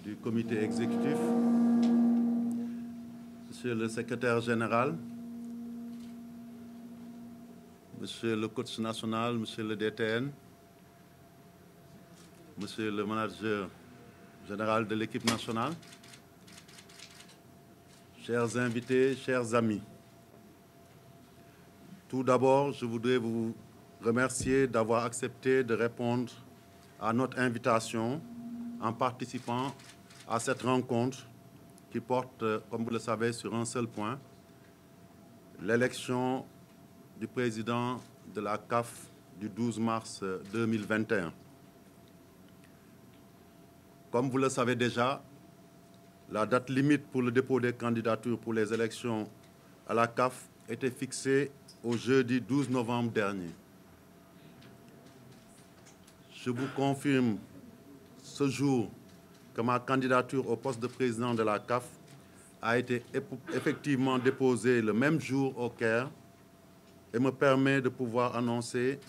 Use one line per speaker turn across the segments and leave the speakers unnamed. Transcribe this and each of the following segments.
du comité exécutif, Monsieur le secrétaire général, Monsieur le coach national, Monsieur le DTN, Monsieur le manager général de l'équipe nationale, chers invités, chers amis. Tout d'abord, je voudrais vous remercier d'avoir accepté de répondre à notre invitation en participant à cette rencontre qui porte, comme vous le savez, sur un seul point, l'élection du président de la CAF du 12 mars 2021. Comme vous le savez déjà, la date limite pour le dépôt des candidatures pour les élections à la CAF était fixée au jeudi 12 novembre dernier. Je vous confirme ce jour que ma candidature au poste de président de la CAF a été effectivement déposée le même jour au Caire et me permet de pouvoir annoncer,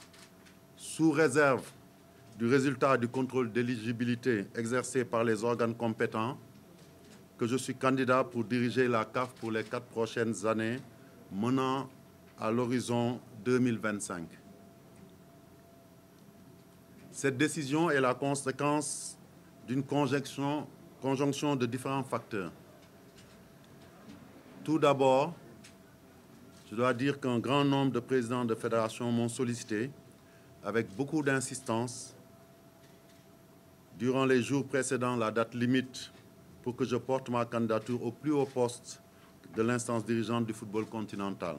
sous réserve du résultat du contrôle d'éligibilité exercé par les organes compétents, que je suis candidat pour diriger la CAF pour les 4 prochaines années, menant à l'horizon 2025. Cette décision est la conséquence d'une conjonction de différents facteurs. Tout d'abord, je dois dire qu'un grand nombre de présidents de fédérations m'ont sollicité avec beaucoup d'insistance durant les jours précédant la date limite pour que je porte ma candidature au plus haut poste de l'instance dirigeante du football continental.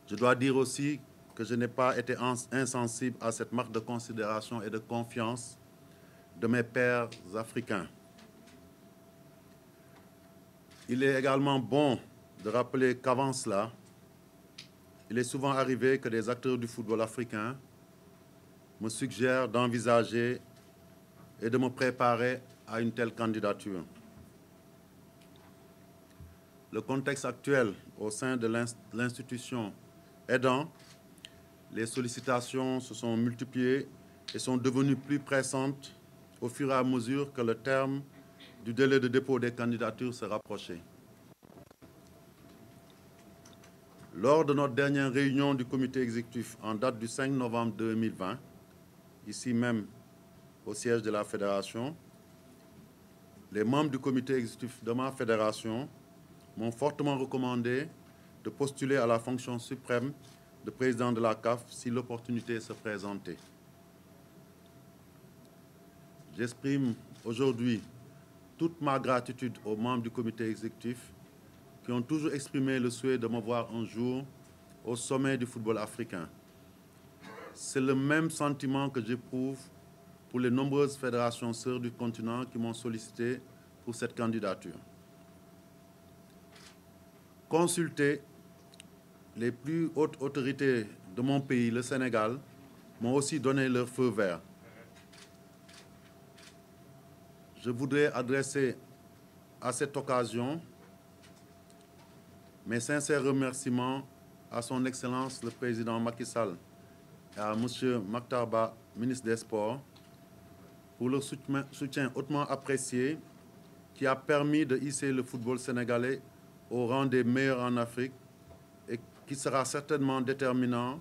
Je dois dire aussi que je n'ai pas été insensible à cette marque de considération et de confiance de mes pairs africains. Il est également bon de rappeler qu'avant cela, il est souvent arrivé que des acteurs du football africain me suggèrent d'envisager et de me préparer à une telle candidature. Le contexte actuel au sein de l'institution aidant, les sollicitations se sont multipliées et sont devenues plus pressantes au fur et à mesure que le terme du délai de dépôt des candidatures se rapprochait. Lors de notre dernière réunion du comité exécutif en date du 5 novembre 2020, ici même au siège de la fédération, les membres du comité exécutif de ma fédération m'ont fortement recommandé de postuler à la fonction suprême de président de la CAF si l'opportunité se présentait. J'exprime aujourd'hui toute ma gratitude aux membres du comité exécutif qui ont toujours exprimé le souhait de me voir un jour au sommet du football africain. C'est le même sentiment que j'éprouve pour les nombreuses fédérations sœurs du continent qui m'ont sollicité pour cette candidature. Consultés, les plus hautes autorités de mon pays, le Sénégal, m'ont aussi donné leur feu vert. Je voudrais adresser à cette occasion mes sincères remerciements à son Excellence le Président Macky Sall et à M. Makhtar Ba, ministre des Sports, pour leur soutien hautement apprécié qui a permis de hisser le football sénégalais au rang des meilleurs en Afrique et qui sera certainement déterminant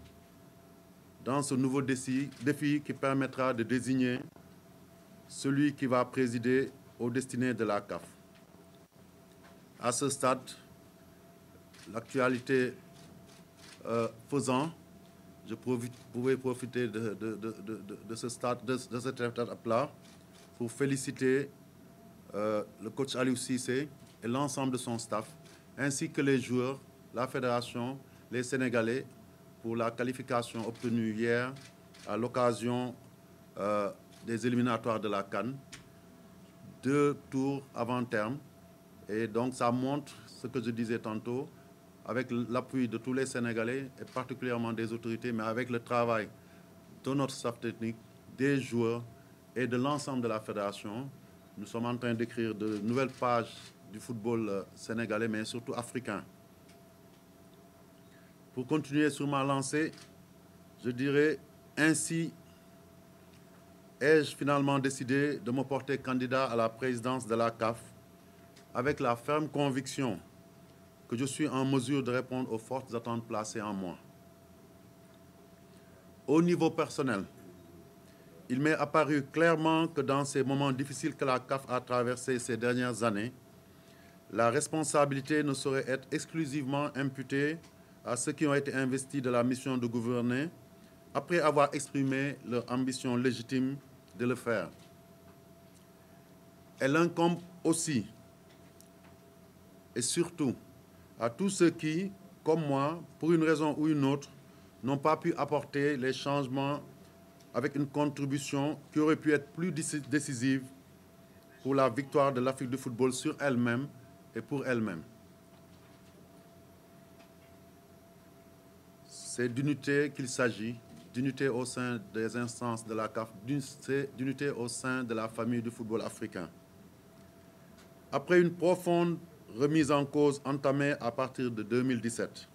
dans ce nouveau défi qui permettra de désigner celui qui va présider aux destinées de la CAF. À ce stade, l'actualité faisant, je pouvais profiter de cette étape-là pour féliciter le coach Aliou Cissé et l'ensemble de son staff, ainsi que les joueurs, la fédération, les Sénégalais, pour la qualification obtenue hier à l'occasion des éliminatoires de la CAN, 2 tours avant terme. Et donc ça montre ce que je disais tantôt, avec l'appui de tous les Sénégalais, et particulièrement des autorités, mais avec le travail de notre staff technique, des joueurs et de l'ensemble de la fédération, nous sommes en train d'écrire de nouvelles pages du football sénégalais, mais surtout africain. Pour continuer sur ma lancée, je dirais ainsi ai-je finalement décidé de me porter candidat à la présidence de la CAF avec la ferme conviction que je suis en mesure de répondre aux fortes attentes placées en moi. Au niveau personnel, il m'est apparu clairement que dans ces moments difficiles que la CAF a traversés ces dernières années, la responsabilité ne saurait être exclusivement imputée à ceux qui ont été investis de la mission de gouverner après avoir exprimé leur ambition légitime de le faire. Elle incombe aussi et surtout à tous ceux qui, comme moi, pour une raison ou une autre, n'ont pas pu apporter les changements avec une contribution qui aurait pu être plus décisive pour la victoire de l'Afrique du football sur elle-même et pour elle-même. C'est d'unité qu'il s'agit, d'unité au sein des instances de la CAF, d'unité au sein de la famille du football africain. Après une profonde remise en cause entamée à partir de 2017,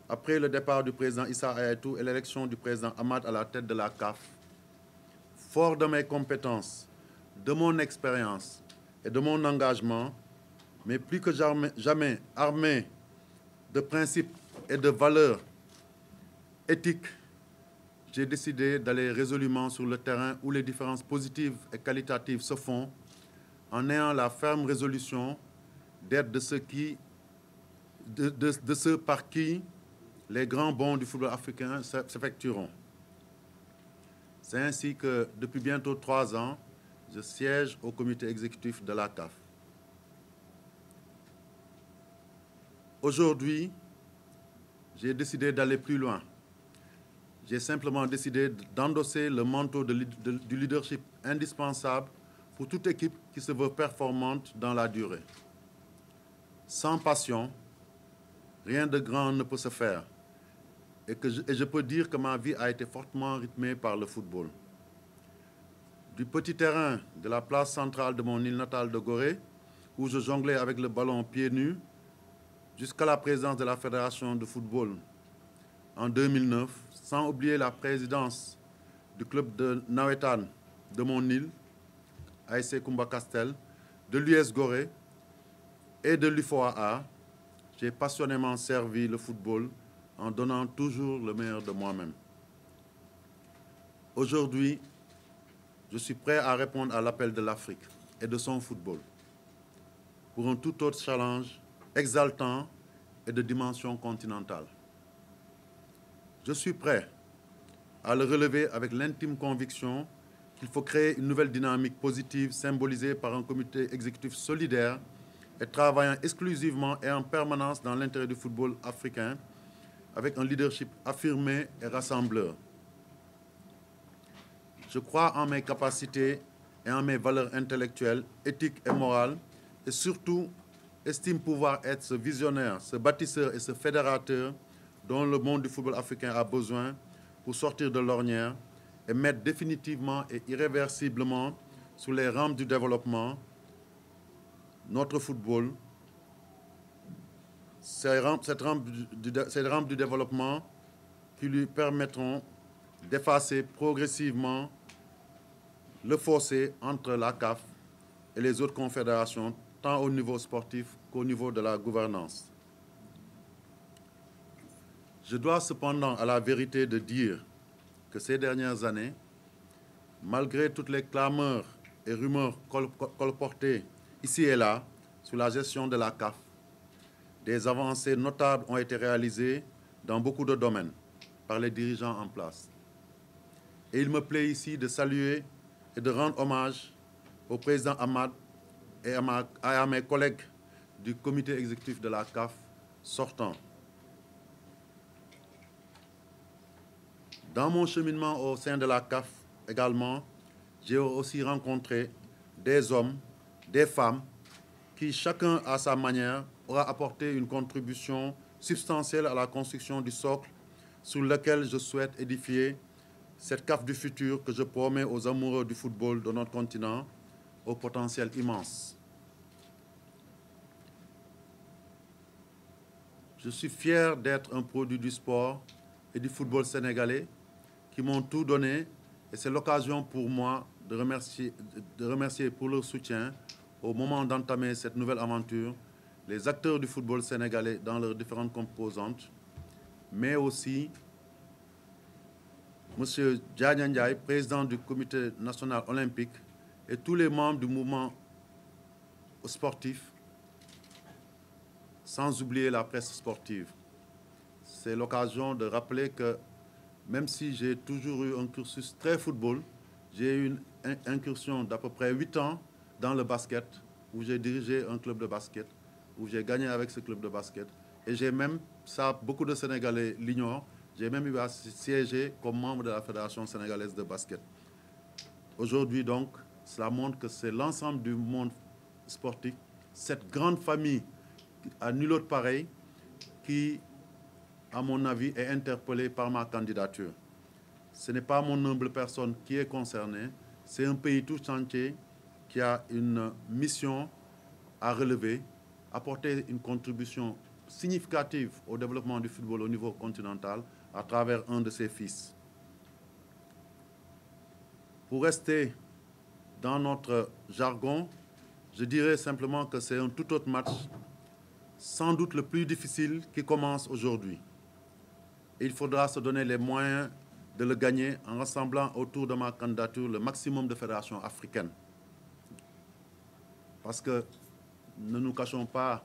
après le départ du président Issa Hayatou et l'élection du président Hamad à la tête de la CAF, fort de mes compétences, de mon expérience et de mon engagement, mais plus que jamais armé de principes et de valeurs éthiques, j'ai décidé d'aller résolument sur le terrain où les différences positives et qualitatives se font, en ayant la ferme résolution d'être de ceux par qui les grands bonds du football africain s'effectueront. C'est ainsi que, depuis bientôt 3 ans, je siège au comité exécutif de la CAF. Aujourd'hui, j'ai décidé d'aller plus loin. J'ai simplement décidé d'endosser le manteau du leadership indispensable pour toute équipe qui se veut performante dans la durée. Sans passion, rien de grand ne peut se faire. Et je peux dire que ma vie a été fortement rythmée par le football. Du petit terrain de la place centrale de mon île natale de Gorée, où je jonglais avec le ballon pieds nus, jusqu'à la présidence de la Fédération de football en 2009, sans oublier la présidence du club de Nawetan de mon île, ASC Kumba Castel, de l'US Gorée et de l'UFOAA, j'ai passionnément servi le football en donnant toujours le meilleur de moi-même. Aujourd'hui, je suis prêt à répondre à l'appel de l'Afrique et de son football pour un tout autre challenge exaltant et de dimension continentale. Je suis prêt à le relever avec l'intime conviction qu'il faut créer une nouvelle dynamique positive symbolisée par un comité exécutif solidaire et travaillant exclusivement et en permanence dans l'intérêt du football africain avec un leadership affirmé et rassembleur. Je crois en mes capacités et en mes valeurs intellectuelles, éthiques et morales et surtout estime pouvoir être ce visionnaire, ce bâtisseur et ce fédérateur dont le monde du football africain a besoin pour sortir de l'ornière et mettre définitivement et irréversiblement sur les rampes du développement notre football, ces rampes du développement qui lui permettront d'effacer progressivement le fossé entre la CAF et les autres confédérations, tant au niveau sportif qu'au niveau de la gouvernance. Je dois cependant à la vérité de dire que ces dernières années, malgré toutes les clameurs et rumeurs colportées ici et là sur la gestion de la CAF, des avancées notables ont été réalisées dans beaucoup de domaines par les dirigeants en place. Et il me plaît ici de saluer et de rendre hommage au président Hamad et à mes collègues du comité exécutif de la CAF sortants. Dans mon cheminement au sein de la CAF également, j'ai aussi rencontré des hommes, des femmes, qui chacun à sa manière aura apporté une contribution substantielle à la construction du socle sur lequel je souhaite édifier cette CAF du futur que je promets aux amoureux du football de notre continent, au potentiel immense. Je suis fier d'être un produit du sport et du football sénégalais qui m'ont tout donné Et c'est l'occasion pour moi de remercier pour leur soutien au moment d'entamer cette nouvelle aventure les acteurs du football sénégalais dans leurs différentes composantes, mais aussi M. Diagne Ndiaye, président du Comité national olympique, et tous les membres du mouvement sportif, sans oublier la presse sportive. C'est l'occasion de rappeler que même si j'ai toujours eu un cursus très football, j'ai eu une incursion d'à peu près 8 ans dans le basket, où j'ai dirigé un club de basket, où j'ai gagné avec ce club de basket. Et j'ai même, ça beaucoup de Sénégalais l'ignorent, j'ai même eu à siéger comme membre de la Fédération sénégalaise de basket. Aujourd'hui donc, cela montre que c'est l'ensemble du monde sportif, cette grande famille à nul autre pareil, qui, à mon avis, est interpellée par ma candidature. Ce n'est pas mon humble personne qui est concernée, c'est un pays tout entier qui a une mission à relever, apporter une contribution significative au développement du football au niveau continental à travers un de ses fils. Pour rester dans notre jargon, je dirais simplement que c'est un tout autre match, sans doute le plus difficile, qui commence aujourd'hui. Il faudra se donner les moyens de le gagner en rassemblant autour de ma candidature le maximum de fédérations africaines. Parce que ne nous cachons pas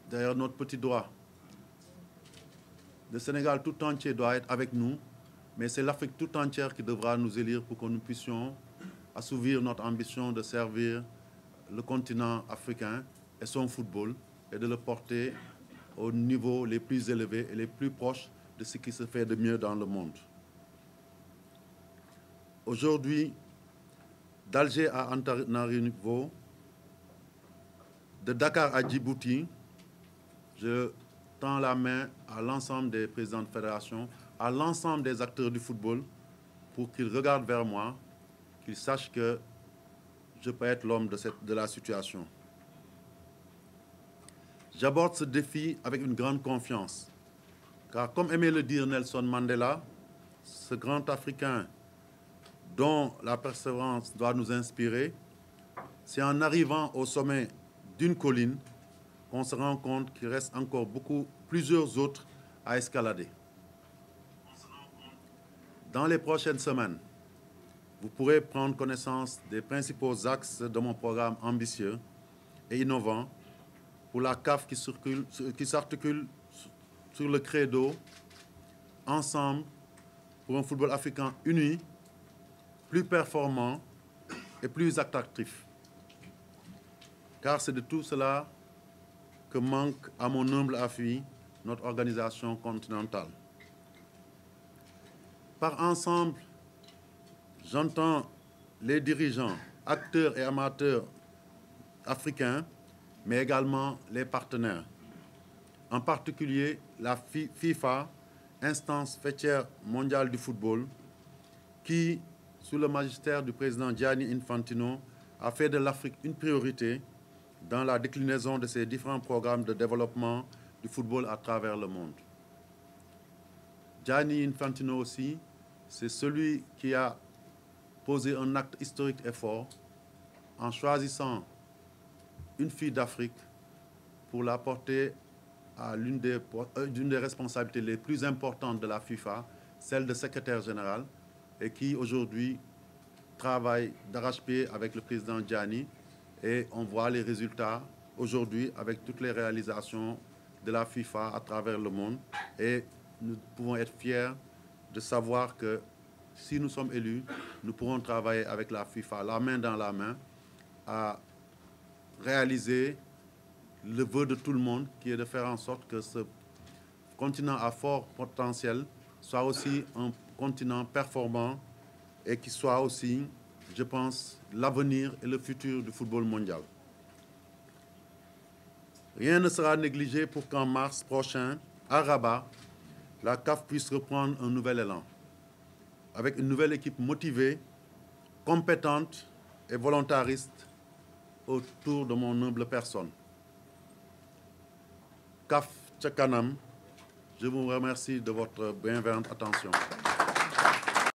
derrière notre petit doigt. Le Sénégal tout entier doit être avec nous, mais c'est l'Afrique tout entière qui devra nous élire pour que nous puissions assouvir notre ambition de servir le continent africain et son football et de le porter au niveau les plus élevés et les plus proches de ce qui se fait de mieux dans le monde. Aujourd'hui, d'Alger à Antananarivo, de Dakar à Djibouti, je tends la main à l'ensemble des présidents de fédération, à l'ensemble des acteurs du football, pour qu'ils regardent vers moi, qu'ils sachent que je peux être l'homme de la situation. J'aborde ce défi avec une grande confiance, car comme aimait le dire Nelson Mandela, ce grand Africain dont la persévérance doit nous inspirer, c'est en arrivant au sommet d'une colline qu'on se rend compte qu'il reste encore plusieurs autres à escalader. Dans les prochaines semaines, vous pourrez prendre connaissance des principaux axes de mon programme ambitieux et innovant pour la CAF qui s'articule sur le credo « Ensemble pour un football africain uni, plus performant et plus attractif ». Car c'est de tout cela que manque, à mon humble avis, notre organisation continentale. Par ensemble, j'entends les dirigeants, acteurs et amateurs africains, mais également les partenaires. En particulier la FIFA, instance fêtière mondiale du football, qui, sous le magistère du président Gianni Infantino, a fait de l'Afrique une priorité dans la déclinaison de ses différents programmes de développement du football à travers le monde. Gianni Infantino aussi, c'est celui qui a posé un acte historique et fort en choisissant une fille d'Afrique pour la porter à l'une des responsabilités les plus importantes de la FIFA, celle de secrétaire général, et qui aujourd'hui travaille d'arrache-pied avec le président Gianni, et on voit les résultats aujourd'hui avec toutes les réalisations de la FIFA à travers le monde, et nous pouvons être fiers de savoir que si nous sommes élus, nous pourrons travailler avec la FIFA, la main dans la main, à réaliser le vœu de tout le monde, qui est de faire en sorte que ce continent à fort potentiel soit aussi un continent performant et qui soit aussi, je pense, l'avenir et le futur du football mondial. Rien ne sera négligé pour qu'en mars prochain, à Rabat, la CAF puisse reprendre un nouvel élan, avec une nouvelle équipe motivée, compétente et volontariste autour de mon humble personne. CAF Tchakanam, je vous remercie de votre bienveillante attention.